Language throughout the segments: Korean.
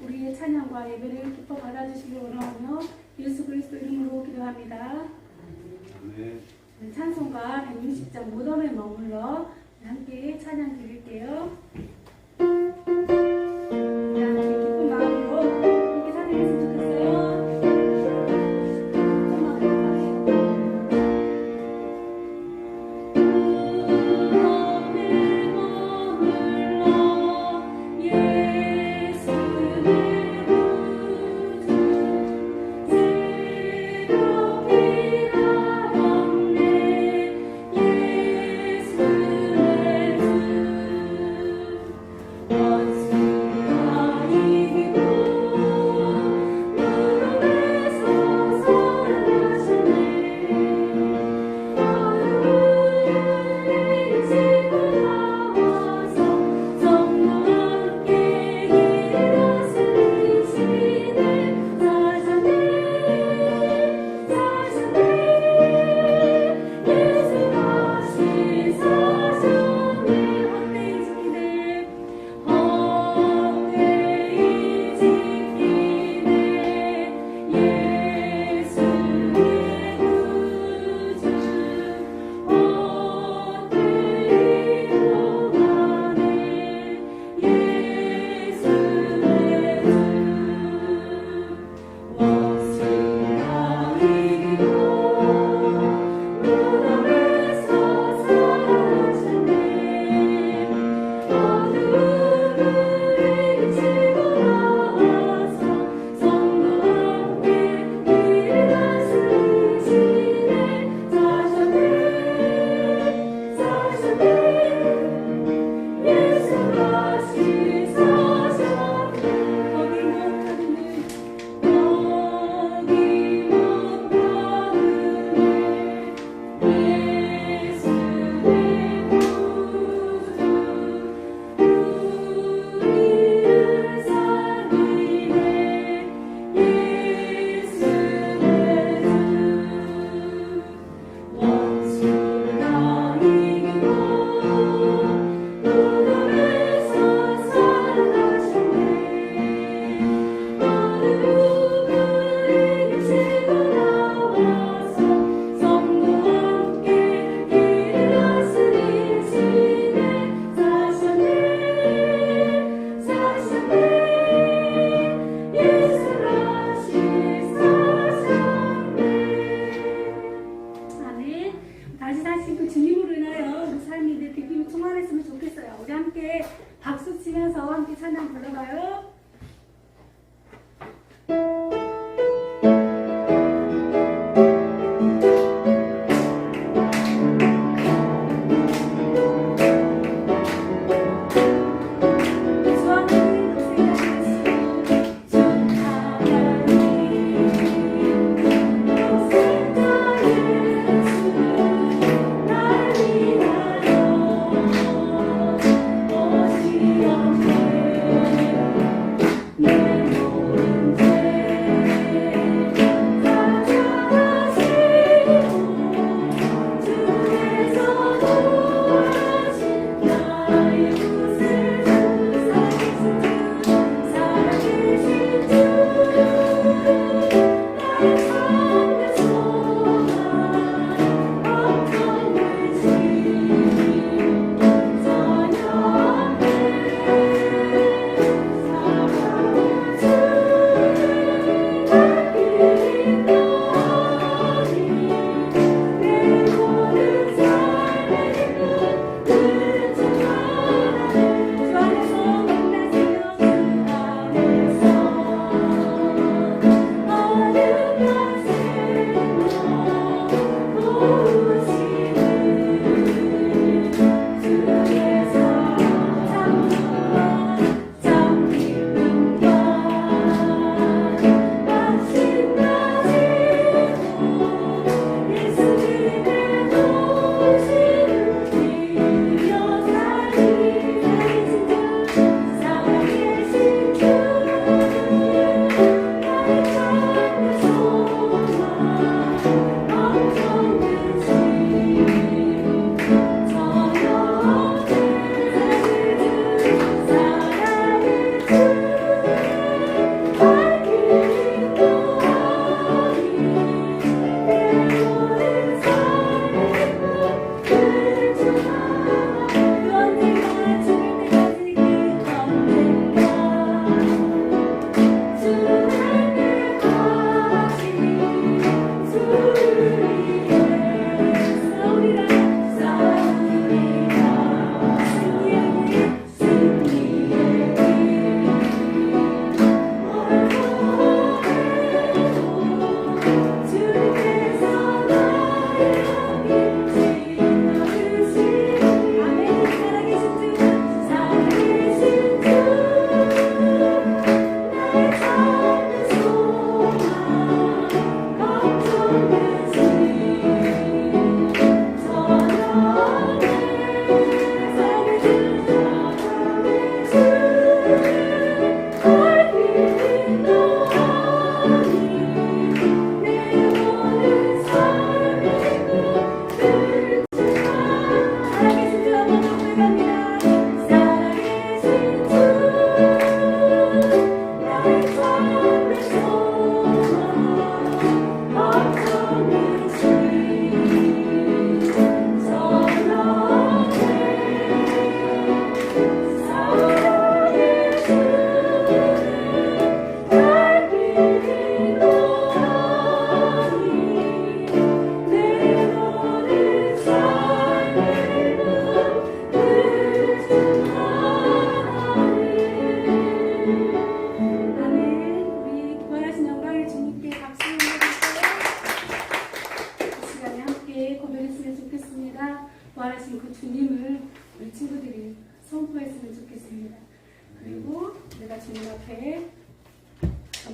우리의 찬양과 예배를 기뻐 받아주시기 원하오며 예수 그리스도 이름으로 기도합니다. 찬송가 160장 무덤에 머물러 함께 찬양 드릴게요. 기쁜 마음으로 함께 찬양했으면 좋겠어요.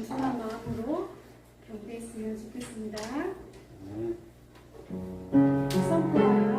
겸손한 마음으로 경배했으면 좋겠습니다. 선포하여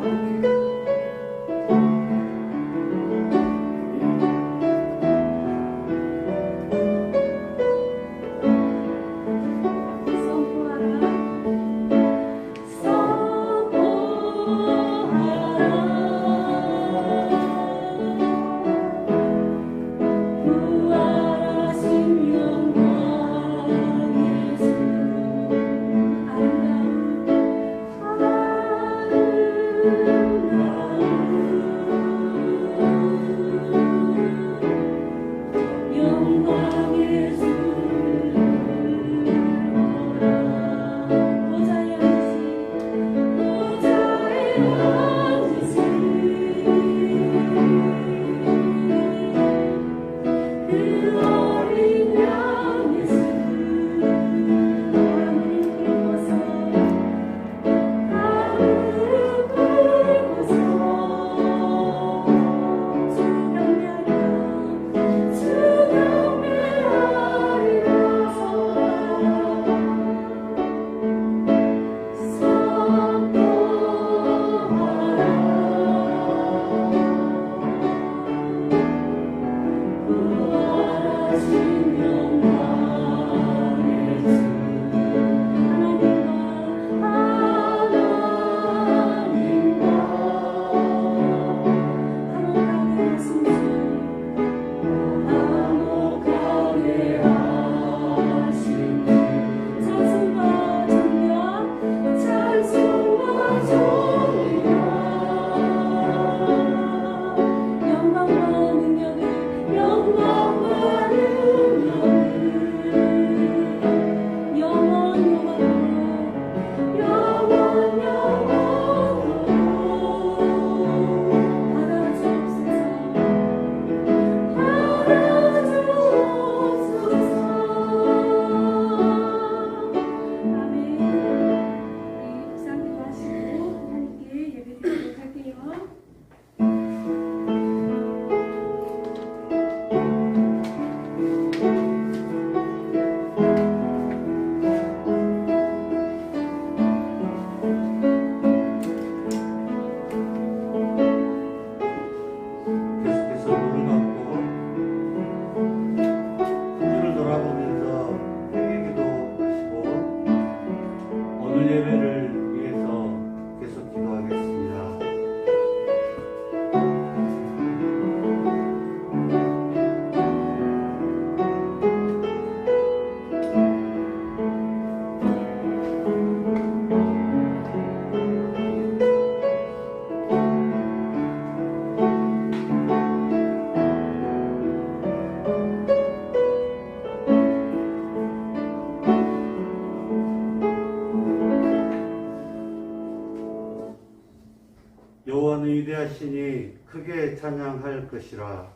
여호와는 위대하시니 크게 찬양할 것이라.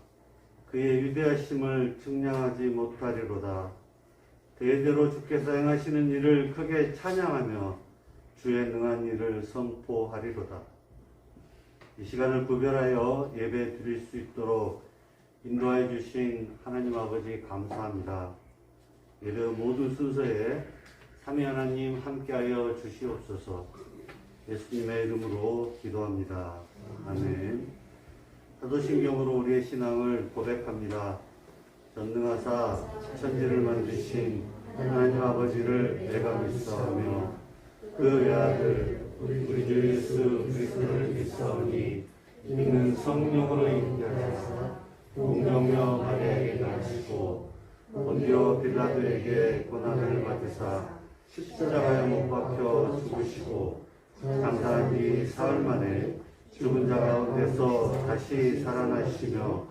그의 위대하심을 측량하지 못하리로다. 대대로 주께서 행하시는 일을 크게 찬양하며 주의 능한 일을 선포하리로다. 이 시간을 구별하여 예배 드릴 수 있도록 인도하여 주신 하나님 아버지 감사합니다. 예배 모든 순서에 삼위 하나님 함께하여 주시옵소서. 예수님의 이름으로 기도합니다. 아멘. 사도신경으로 우리의 신앙을 고백합니다. 전능하사 천지를 만드신 하나님 아버지를 내가 믿사오며 그 외아들 우리 주 예수 그리스도를 믿사오니 이는 성령으로 잉태하사 동정녀 마리아에게 나시고 본디오 빌라도에게 고난을 받으사 십자가에 못 박혀 죽으시고 장사한 지 사흘 만에 죽은 자 가운데서 다시 살아나시며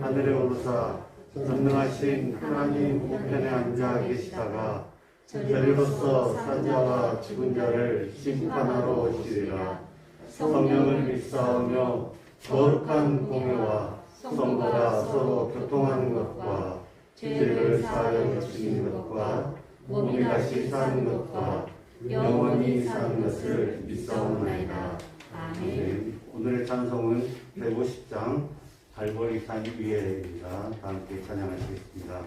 하늘에 오르사 전능하신 하나님 우편에 앉아 계시다가 저리로서 산자와 죽은 자를 심판하러 오시리라. 성령을 믿사오며 거룩한 공회와 성도가 서로 교통하는 것과 죄를 사하여 주시는 것과 몸이 다시 사는 것과 영원히 사는 것을 믿사옵나이다. 아멘. 오늘의 찬송은 150장 갈보리 산 위에입니다. 다 함께 찬양하시겠습니다.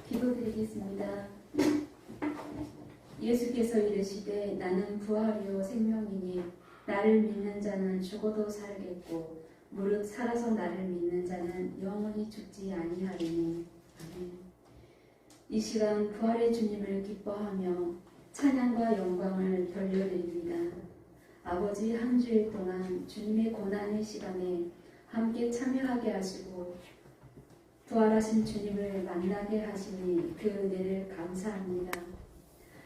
기도드리겠습니다. 예수께서 이르시되 나는 부활이요 생명이니 나를 믿는 자는 죽어도 살겠고 무릇 살아서 나를 믿는 자는 영원히 죽지 아니하리니. 아멘. 이 시간 부활의 주님을 기뻐하며 찬양과 영광을 돌려드립니다. 아버지, 한 주일 동안 주님의 고난의 시간에 함께 참여하게 하시고 부활하신 주님을 만나게 하시니 그 은혜를 감사합니다.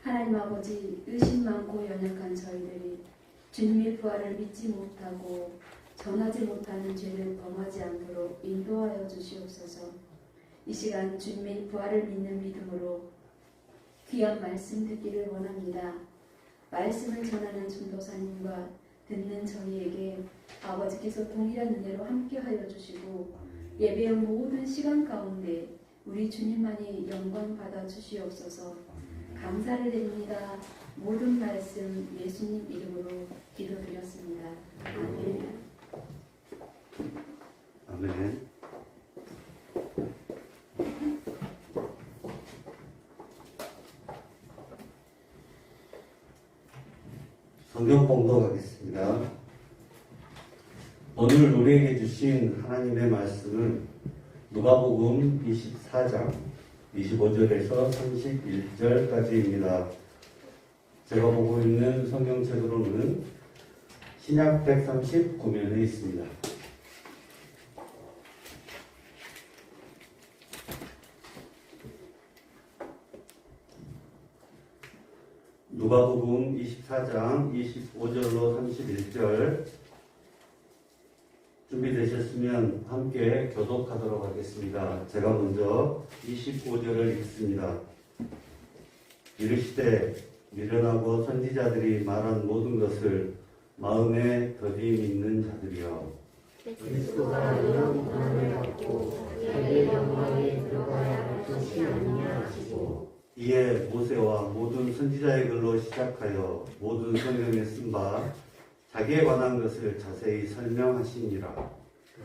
하나님 아버지, 의심 많고 연약한 저희들이 주님의 부활을 믿지 못하고 전하지 못하는 죄를 범하지 않도록 인도하여 주시옵소서. 이 시간 주님의 부활을 믿는 믿음으로 귀한 말씀 듣기를 원합니다. 말씀을 전하는 전도사님과 듣는 저희에게 아버지께서 동일한 은혜로 함께하여 주시고 예배의 모든 시간 가운데 우리 주님만이 영광 받아 주시옵소서. 감사를 드립니다. 모든 말씀 예수님 이름으로 기도드렸습니다. 아멘. 아멘. 성경 봉독하겠습니다. 오늘 우리에게 주신 하나님의 말씀은 누가복음 24장 25절에서 31절까지입니다. 제가 보고 있는 성경책으로는 신약 139면에 있습니다. 누가복음 24장 25절로 31절 준비되셨으면 함께 교독하도록 하겠습니다. 제가 먼저 25절을 읽습니다. 이르시되 미련하고 선지자들이 말한 모든 것을 마음에 더디 믿는 자들이여, 그리스도가 이런 고난을 받고 자기의 영광에 들어가야 할 것이 아니냐 하시고, 이에 모세와 모든 선지자의 글로 시작하여 모든 성경에 쓴 바 자기에 관한 것을 자세히 설명하시니라.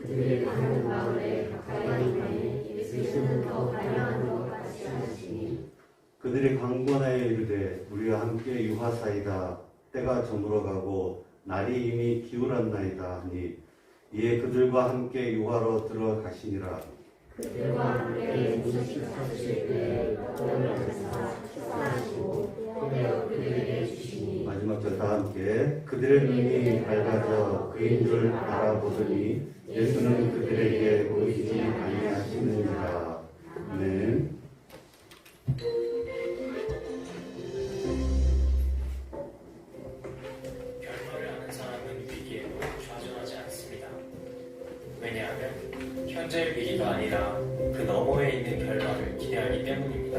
그들이 가는 마을에 가까이 가니 예수는 더 가량한 것 같이 하시니, 그들이 강권하여 이르되 우리와 함께 유하사이다. 때가 저물어가고 날이 이미 기울었나이다 하니, 이에 그들과 함께 유하로 들어가시니라. 그들과 함께 음식 사주실 때에 떡을 드사 식사하시고 때려 그들에게 주시니, 마지막 절 다 함께 그들의 눈이 밝아져 그인 줄 알아보더니 예수는 그들에게 보이지 아니하시느니라. 아멘. 결말을 아는 사람은 위기에도 좌절하지 않습니다. 왜냐하면 현재의 위기가 아니라 그 너머에 있는 결말을 기대하기 때문입니다.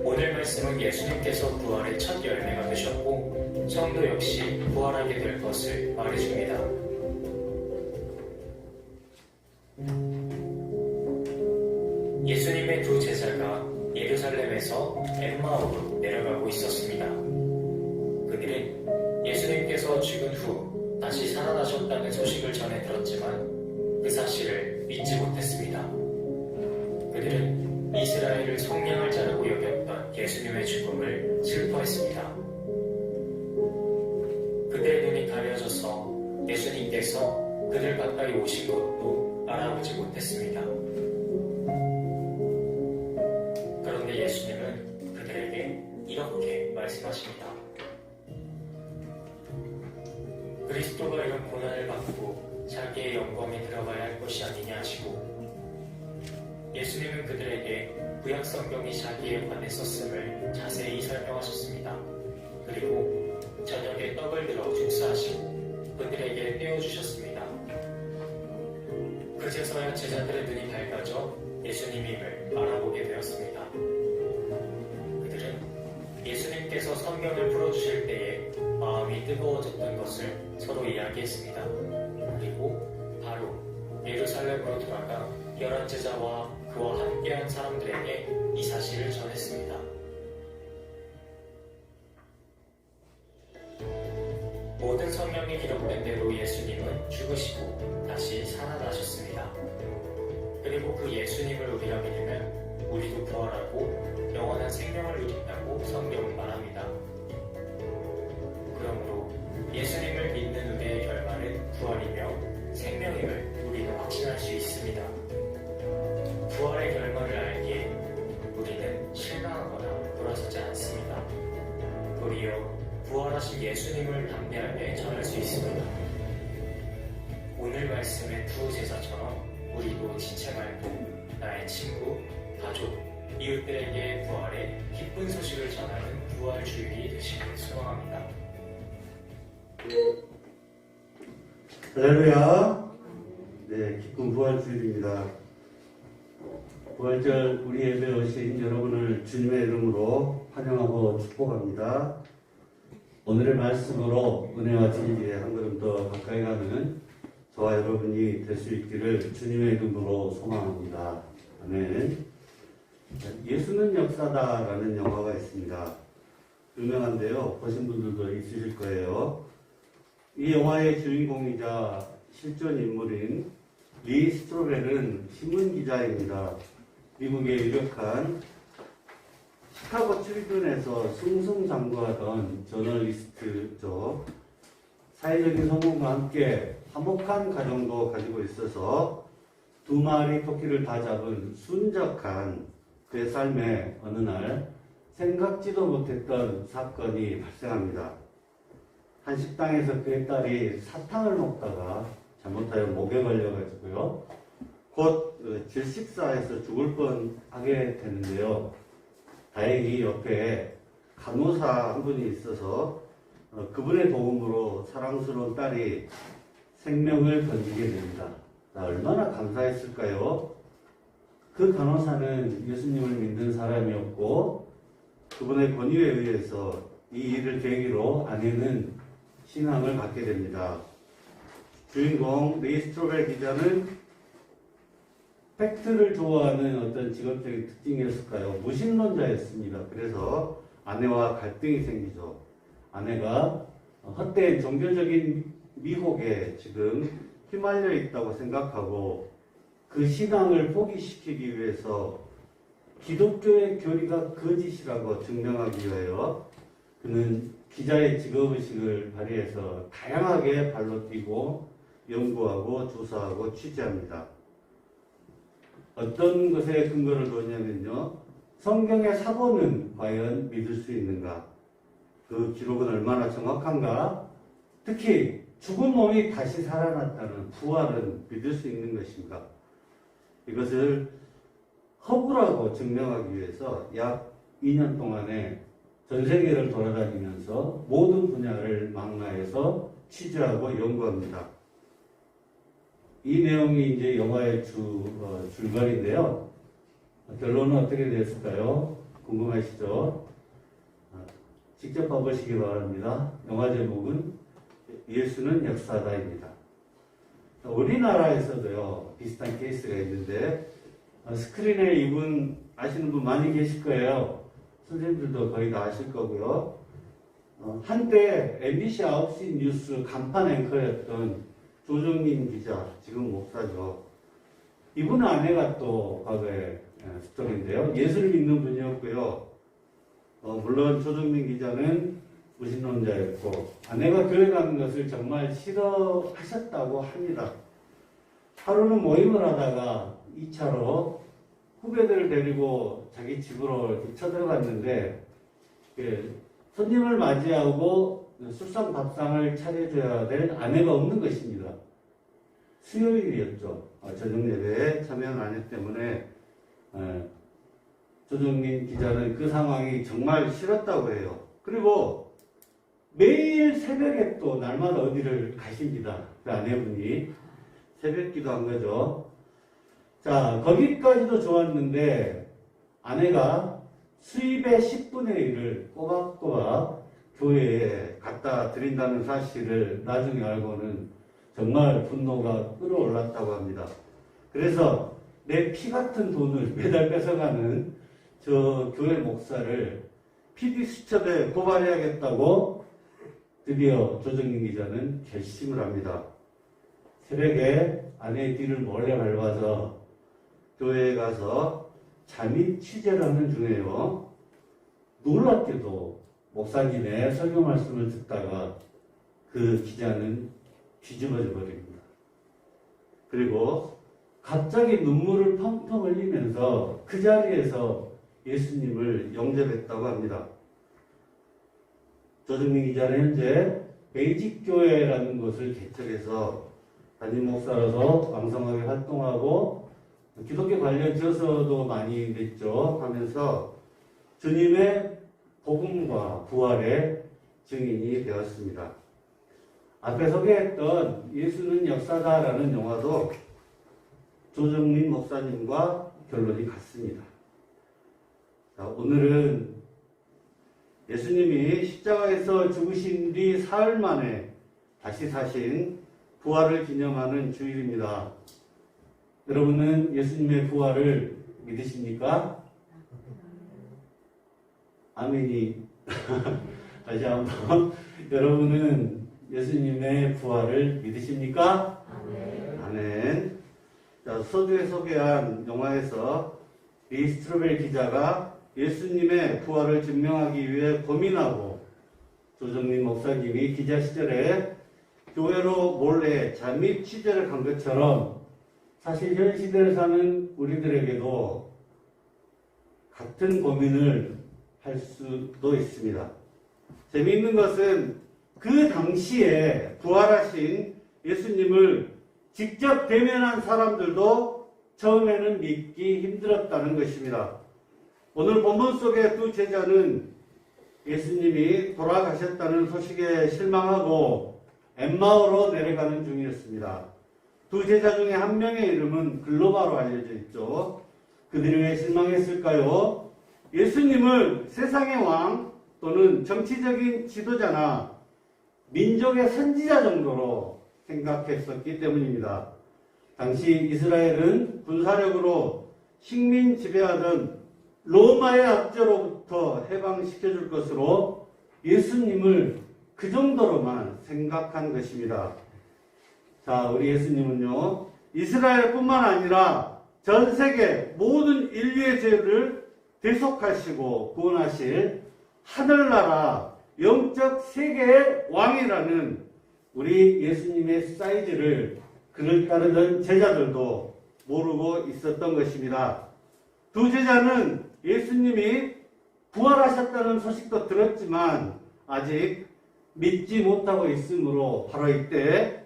오늘 말씀은 예수님께서 부활의 첫 열매가 되셨고 성도 역시 부활하게 될 것을 말해줍니다. 예수님의 두 제자가 예루살렘에서 엠마오로 내려가고 있었습니다. 그들은 예수님께서 죽은 후 다시 살아나셨다는 소식을 전해 들었지만 그 사실을 믿지 못했습니다. 그들은 이스라엘을 속량할 자라고 여겼던 예수님의 죽음을 슬퍼했습니다. 그들의 눈이 가려져서 예수님께서 그들 가까이 오신 것도 알아보지 못했습니다. 그런데 예수님은 그들에게 이렇게 말씀하십니다. 그리스도가 이런 고난을 받고 자기의 영광에 들어가야 할 것이 아니냐 하시고, 예수님은 그들에게 구약 성경이 자기에 관해 썼음을 자세히 설명하셨습니다. 그리고 저녁에 떡을 들어 축사하시고 그들의 눈에 띄워주셨습니다. 그제서야 제자들의 눈이 밝아져 예수님임을 알아보게 되었습니다. 그들은 예수님께서 성경을 풀어주실 때에 마음이 뜨거워졌던 것을 서로 이야기했습니다. 그리고 바로 예루살렘으로 돌아가 11제자와 그와 함께한 사람들에게 이 사실을 전했습니다. 모든 성경에 기록된 대로 예수님은 죽으시고 다시 살아나셨습니다. 그리고 그 예수님을 우리가 믿으면 우리도 부활하고 영원한 생명을 누린다고 성경은 말합니다. 그러므로 예수님을 믿는 우리의 결말은 부활이며 생명임을 우리는 확신할 수 있습니다. 부활의 결말을 알기에 우리는 실망하거나 돌아서지 않습니다. 도리어 부활하신 예수님을 담대하게 전할 수 있습니다. 오늘 말씀의 두 제자처럼 우리도 지체 말고 나의 친구, 가족, 이웃들에게 부활의 기쁜 소식을 전하는 부활주일이 되시길 소망합니다. 할렐루야. 네, 기쁜 부활주일입니다. 부활절 우리 예배에 오신 여러분을 주님의 이름으로 환영하고 축복합니다. 오늘의 말씀으로 은혜와 진리에 한 걸음 더 가까이 가는 저와 여러분이 될 수 있기를 주님의 이름으로 소망합니다. 아멘. 예수는 역사다라는 영화가 있습니다. 유명한데요. 보신 분들도 있으실 거예요. 이 영화의 주인공이자 실존 인물인 리 스트로벨은 신문기자입니다. 미국의 유력한 시카고 트리뷴에서 승승장구하던 저널리스트죠. 사회적인 성공과 함께 화목한 가정도 가지고 있어서 2마리 토끼를 다 잡은 순적한 그의 삶에 어느 날 생각지도 못했던 사건이 발생합니다. 한 식당에서 그의 딸이 사탕을 먹다가 잘못하여 목에 걸려가지고요. 곧 질식사에서 죽을 뻔하게 되는데요. 다행히 옆에 간호사 한 분이 있어서 그분의 도움으로 사랑스러운 딸이 생명을 건지게 됩니다. 얼마나 감사했을까요? 그 간호사는 예수님을 믿는 사람이었고 그분의 권유에 의해서 이 일을 계기로 아내는 신앙을 갖게 됩니다. 주인공 리 스트로벨 기자는 팩트를 좋아하는 어떤 직업적인 특징이었을까요? 무신론자였습니다. 그래서 아내와 갈등이 생기죠. 아내가 헛된 종교적인 미혹에 지금 휘말려 있다고 생각하고 그 신앙을 포기시키기 위해서 기독교의 교리가 거짓이라고 증명하기 위하여 그는 기자의 직업의식을 발휘해서 다양하게 발로 뛰고 연구하고 조사하고 취재합니다. 어떤 것에 근거를 두었냐면요. 성경의 사본은 과연 믿을 수 있는가? 그 기록은 얼마나 정확한가? 특히 죽은 몸이 다시 살아났다는 부활은 믿을 수 있는 것인가? 이것을 허구라고 증명하기 위해서 약 2년 동안에 전 세계를 돌아다니면서 모든 분야를 망라해서 취재하고 연구합니다. 이 내용이 이제 영화의 줄거리인데요. 결론은 어떻게 됐을까요? 궁금하시죠? 직접 봐보시기 바랍니다. 영화 제목은 예수는 역사다입니다. 우리나라에서도요, 비슷한 케이스가 있는데, 스크린에 이분 아시는 분 많이 계실 거예요. 선생님들도 거의 다 아실 거고요. 한때 MBC 9시 뉴스 간판 앵커였던 조정민 기자, 지금 목사죠. 이분 아내가 또 과거의 스토리인데요. 예수를 믿는 분이었고요. 물론 조정민 기자는 무신론자였고 아내가 교회 가는 것을 정말 싫어하셨다고 합니다. 하루는 모임을 하다가 2차로 후배들을 데리고 자기 집으로 이렇게 쳐들어갔는데 손님을 맞이하고 술상 밥상을 차려줘야 될 아내가 없는 것입니다. 수요일이었죠. 저녁 예배에 참여한 아내 때문에 조정민 기자는 그 상황이 정말 싫었다고 해요. 그리고 매일 새벽에 또 날마다 어디를 가십니다. 그 아내분이 새벽 기도한 거죠. 자, 거기까지도 좋았는데 아내가 수입의 10분의 1을 꼬박꼬박 교회에 갖다 드린다는 사실을 나중에 알고는 정말 분노가 끌어올랐다고 합니다. 그래서 내 피 같은 돈을 매달 뺏어가는 저 교회 목사를 PD수첩에 고발해야겠다고 드디어 조정민 기자는 결심을 합니다. 새벽에 아내의 뒤를 몰래 밟아서 교회에 가서 잠입 취재를 하는 중에요. 놀랍게도 목사님의 설교 말씀을 듣다가 그 기자는 뒤집어져 버립니다. 그리고 갑자기 눈물을 펑펑 흘리면서 그 자리에서 예수님을 영접했다고 합니다. 조정민 기자는 현재 베이직교회라는 곳을 개척해서 담임 목사로서 왕성하게 활동하고 기독교 관련 저서도 많이 냈죠. 하면서 주님의 복음과 부활의 증인이 되었습니다. 앞에 소개했던 예수는 역사다라는 영화도 조정민 목사님과 결론이 같습니다. 자, 오늘은 예수님이 십자가에서 죽으신 뒤 사흘 만에 다시 사신 부활을 기념하는 주일입니다. 여러분은 예수님의 부활을 믿으십니까? 아멘이. 다시 한번. 여러분은 예수님의 부활을 믿으십니까? 아멘. 자, 서두에 소개한 영화에서 리 스트로벨 기자가 예수님의 부활을 증명하기 위해 고민하고 조정민 목사님이 기자 시절에 교회로 몰래 잠입 취재를 간 것처럼 사실 현 시대를 사는 우리들에게도 같은 고민을 할 수도 있습니다. 재미있는 것은 그 당시에 부활하신 예수님을 직접 대면한 사람들도 처음에는 믿기 힘들었다는 것입니다. 오늘 본문 속의 두 제자는 예수님이 돌아가셨다는 소식에 실망하고 엠마오로 내려가는 중이었습니다. 두 제자 중에 한 명의 이름은 글로바로 알려져 있죠. 그들이 왜 실망했을까요? 예수님을 세상의 왕 또는 정치적인 지도자나 민족의 선지자 정도로 생각했었기 때문입니다. 당시 이스라엘은 군사력으로 식민 지배하던 로마의 압제로부터 해방시켜줄 것으로 예수님을 그 정도로만 생각한 것입니다. 자, 우리 예수님은요, 이스라엘뿐만 아니라 전 세계 모든 인류의 죄를 대속하시고 구원하실 하늘나라 영적 세계의 왕이라는 우리 예수님의 사이즈를 그를 따르던 제자들도 모르고 있었던 것입니다. 두 제자는 예수님이 부활하셨다는 소식도 들었지만 아직 믿지 못하고 있으므로 바로 이때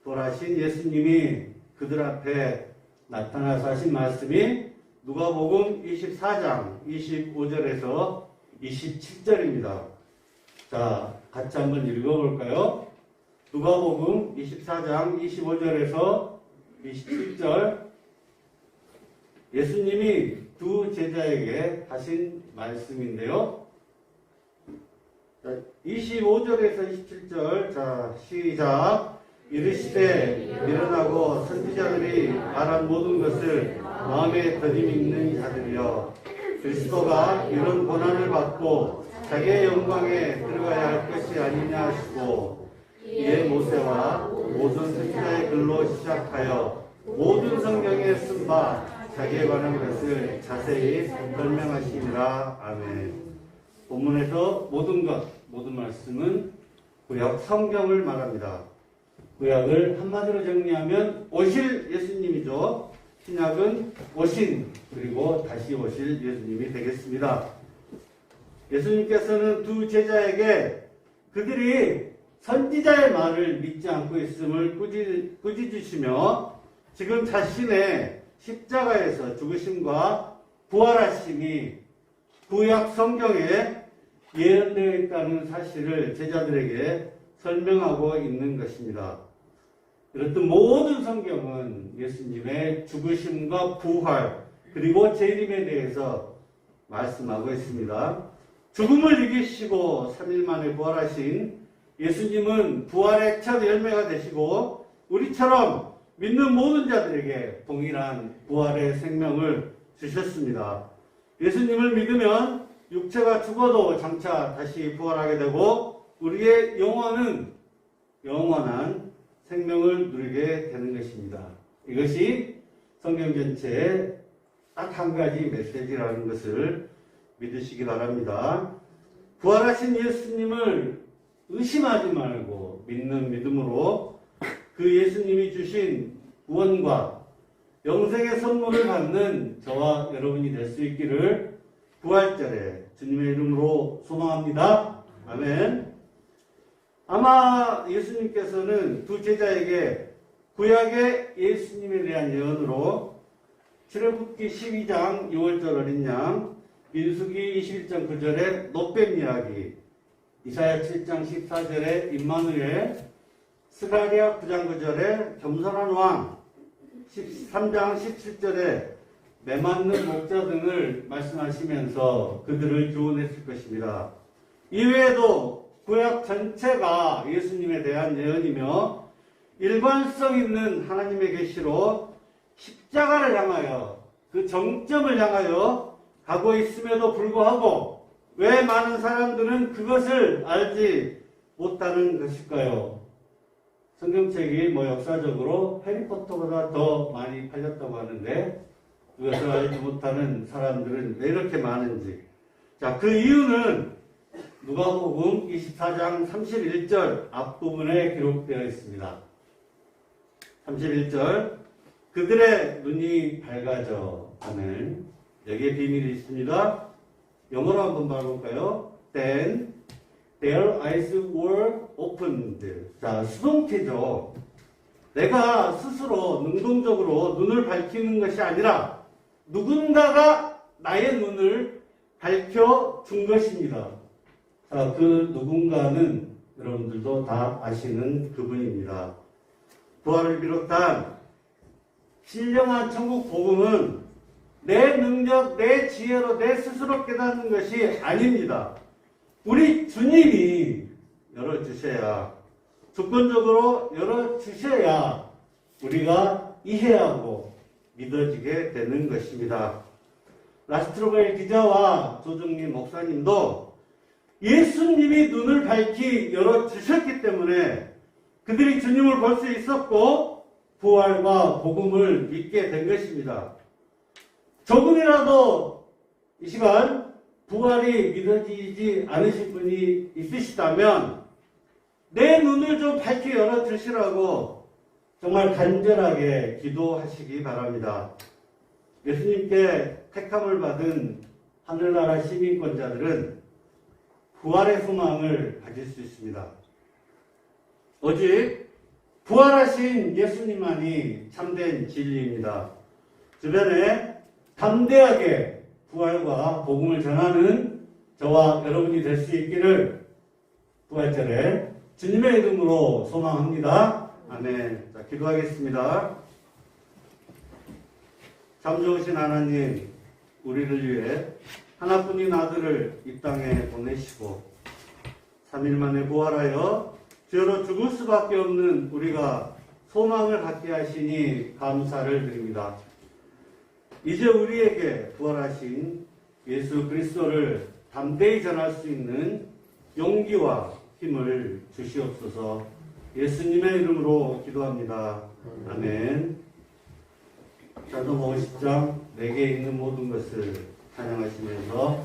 부활하신 예수님이 그들 앞에 나타나서 하신 말씀이 누가복음 24장 25절에서 27절입니다. 자, 같이 한번 읽어볼까요? 누가복음 24장 25절에서 27절. 예수님이 두 제자에게 하신 말씀인데요. 자, 25절에서 27절. 자, 시작. 이르시되 일어나고 선지자들이 말한 모든 것을 마음에 더림 있는 자들이여, 그리스도가 이런 고난을 받고 자기의 영광에 들어가야 할 것이 아니냐 하시고, 이에 모세와 모든 선지자의 글로 시작하여 모든 성경에 쓴 바 자기에 관한 것을 자세히 설명하시니라. 아멘. 본문에서 모든 것, 모든 말씀은 구약 성경을 말합니다. 구약을 한마디로 정리하면 오실 예수님이죠. 신약은 오신, 그리고 다시 오실 예수님이 되겠습니다. 예수님께서는 두 제자에게 그들이 선지자의 말을 믿지 않고 있음을 꾸짖으시며 지금 자신의 십자가에서 죽으심과 부활하심이 구약 성경에 예언되어 있다는 사실을 제자들에게 설명하고 있는 것입니다. 이렇듯 모든 성경은 예수님의 죽으심과 부활 그리고 재림에 대해서 말씀하고 있습니다. 죽음을 이기시고 3일 만에 부활하신 예수님은 부활의 첫 열매가 되시고 우리처럼 믿는 모든 자들에게 동일한 부활의 생명을 주셨습니다. 예수님을 믿으면 육체가 죽어도 장차 다시 부활하게 되고 우리의 영원한 생명을 누리게 되는 것입니다. 이것이 성경 전체의 딱 한 가지 메시지라는 것을 믿으시기 바랍니다. 부활하신 예수님을 의심하지 말고 믿는 믿음으로 그 예수님이 주신 구원과 영생의 선물을 받는 저와 여러분이 될 수 있기를 부활절에 주님의 이름으로 소망합니다. 아멘. 아마 예수님께서는 두 제자에게 구약의 예수님에 대한 예언으로 출애굽기 12장 6월절 어린 양, 민수기 21장 9절의 노뱀 이야기, 이사야 7장 14절의 임마누엘, 스가랴 9장 9절의 겸손한 왕, 13장 17절에 매맞는 목자 등을 말씀하시면서 그들을 교훈했을 것입니다. 이외에도 구약 전체가 예수님에 대한 예언이며 일관성 있는 하나님의 계시로 십자가를 향하여 그 정점을 향하여 가고 있음에도 불구하고 왜 많은 사람들은 그것을 알지 못하는 것일까요? 성경책이 역사적으로 해리포터보다 더 많이 팔렸다고 하는데 그것을 알지 못하는 사람들은 왜 이렇게 많은지. 자, 그 이유는 누가복음 24장 31절 앞부분에 기록되어 있습니다. 31절 그들의 눈이 밝아져. 아멘. 여기에 비밀이 있습니다. 영어로 한번 봐볼까요? Then their eyes were opened. 자, 수동태죠. 내가 스스로 능동적으로 눈을 밝히는 것이 아니라 누군가가 나의 눈을 밝혀준 것입니다. 자, 그 누군가는 여러분들도 다 아시는 그분입니다. 부활을 비롯한 신령한 천국 복음은 내 능력, 내 지혜로 내 스스로 깨닫는 것이 아닙니다. 우리 주님이 열어주셔야, 주권적으로 열어주셔야 우리가 이해하고 믿어지게 되는 것입니다. 라스트로벨 기자와 조정민 목사님도 예수님이 눈을 밝히 열어주셨기 때문에 그들이 주님을 볼 수 있었고 부활과 복음을 믿게 된 것입니다. 조금이라도 이 시간 부활이 믿어지지 않으신 분이 있으시다면 내 눈을 좀 밝히 열어주시라고 정말 간절하게 기도하시기 바랍니다. 예수님께 택함을 받은 하늘나라 시민권자들은 부활의 소망을 가질 수 있습니다. 오직 부활하신 예수님만이 참된 진리입니다. 주변에 담대하게 부활과 복음을 전하는 저와 여러분이 될 수 있기를 부활절에 주님의 이름으로 소망합니다. 아멘. 자, 기도하겠습니다. 참 좋으신 하나님, 우리를 위해 하나뿐인 아들을 이 땅에 보내시고 3일 만에 부활하여 죄로 죽을 수밖에 없는 우리가 소망을 갖게 하시니 감사를 드립니다. 이제 우리에게 부활하신 예수 그리스도를 담대히 전할 수 있는 용기와 힘을 주시옵소서. 예수님의 이름으로 기도합니다. 아멘. 사도복음 10장 내게 있는 모든 것을 찬양하시면서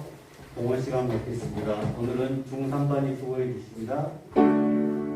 공헌 시간 갖겠습니다. 오늘은 중3반이 수고해 주십니다. 주의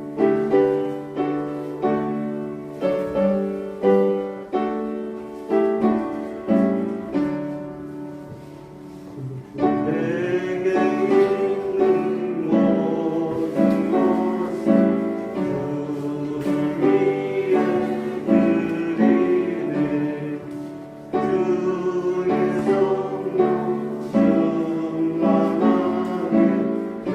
성령 충만하게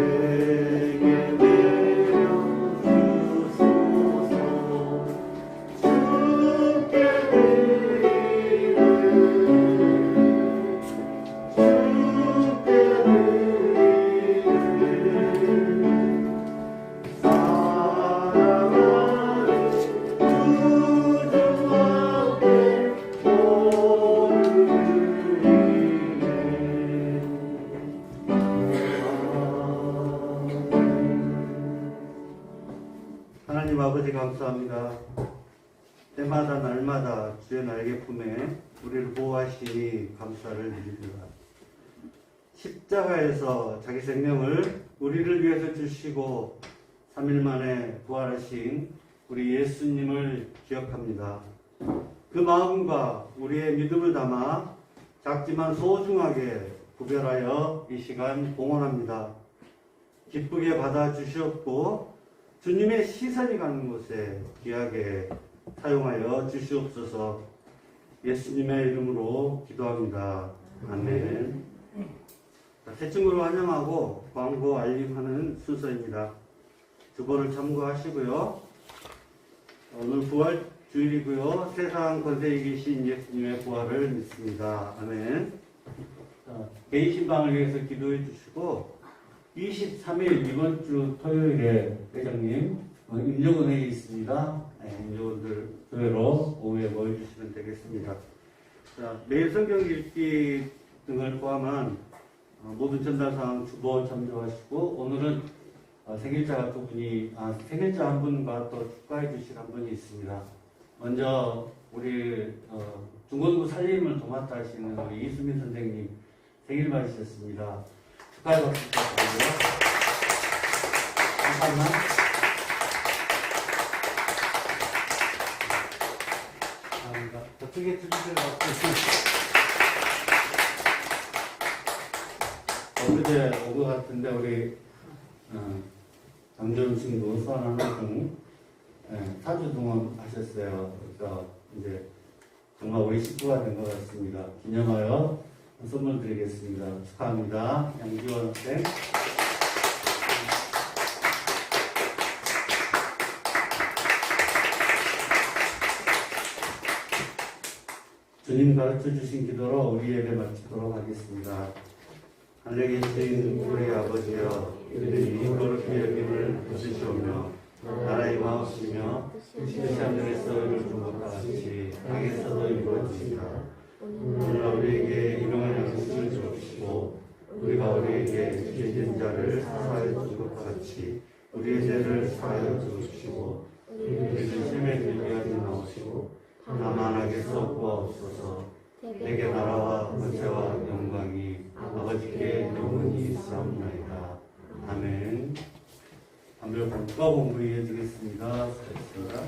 감사합니다. 때마다 날마다 주의 날개 품에 우리를 보호하시니 감사를 드립니다. 십자가에서 자기 생명을 우리를 위해서 주시고 3일 만에 부활하신 우리 예수님을 기억합니다. 그 마음과 우리의 믿음을 담아 작지만 소중하게 구별하여 이 시간 봉헌합니다. 기쁘게 받아주시옵고 주님의 시선이 가는 곳에 귀하게 사용하여 주시옵소서. 예수님의 이름으로 기도합니다. 아멘. 새 친구를 환영하고 광고 알림하는 순서입니다. 주보를 참고하시고요. 오늘 부활 주일이고요. 세상 권세에 계신 예수님의 부활을 믿습니다. 아멘. 개인 신방을 위해서 기도해 주시고 23일 이번 주 토요일에 회장님 임종원회에 있습니다. 임종원들 교회로 오후에 모여주시면 되겠습니다. 자, 매일 성경 읽기 등을 포함한 모든 전달사항 주보 참조하시고 오늘은 생일자 두 분이 생일자 한 분과 또 축하해 주실 한 분이 있습니다. 먼저 우리 중원구 살림을 도맡아 하시는 우리 이수민 선생님 생일 맞으셨습니다. 축하의 박수 부탁드리고요. 잠깐만. 감사합니다. 어떻게 주시세요? 어제 오고 같은데 우리 장전신부 수완하나등 4주 동안 하셨어요. 그래서 이제 정말 우리 식구가 된 것 같습니다. 기념하여 선물 드리겠습니다. 축하합니다. 양지원 학생. 주님 가르쳐 주신 기도로 우리 예배 마치도록 하겠습니다. 하늘에 계신 우리 아버지여, 이름이 거룩히 여김을 받으시오며 나라의 마옵시며 뜻이 하늘에서 이루어진 것과 같이 땅에서도 이루어지리라. 오늘 우리에게 일용할 양식을 주시고 우리가 우리에게 죄진 자를 사하여 준 것과 같이 우리의 죄를 사하여 주시고 우리를 시험에 들게 하지 마옵시고 다만 악에서 구하옵소서. 내게 나라와 권세와 영광이 아버지께 영원히 있사옵나이다. 아멘. 한별 국가 공부 이어지겠습니다. 수고하셨습니다.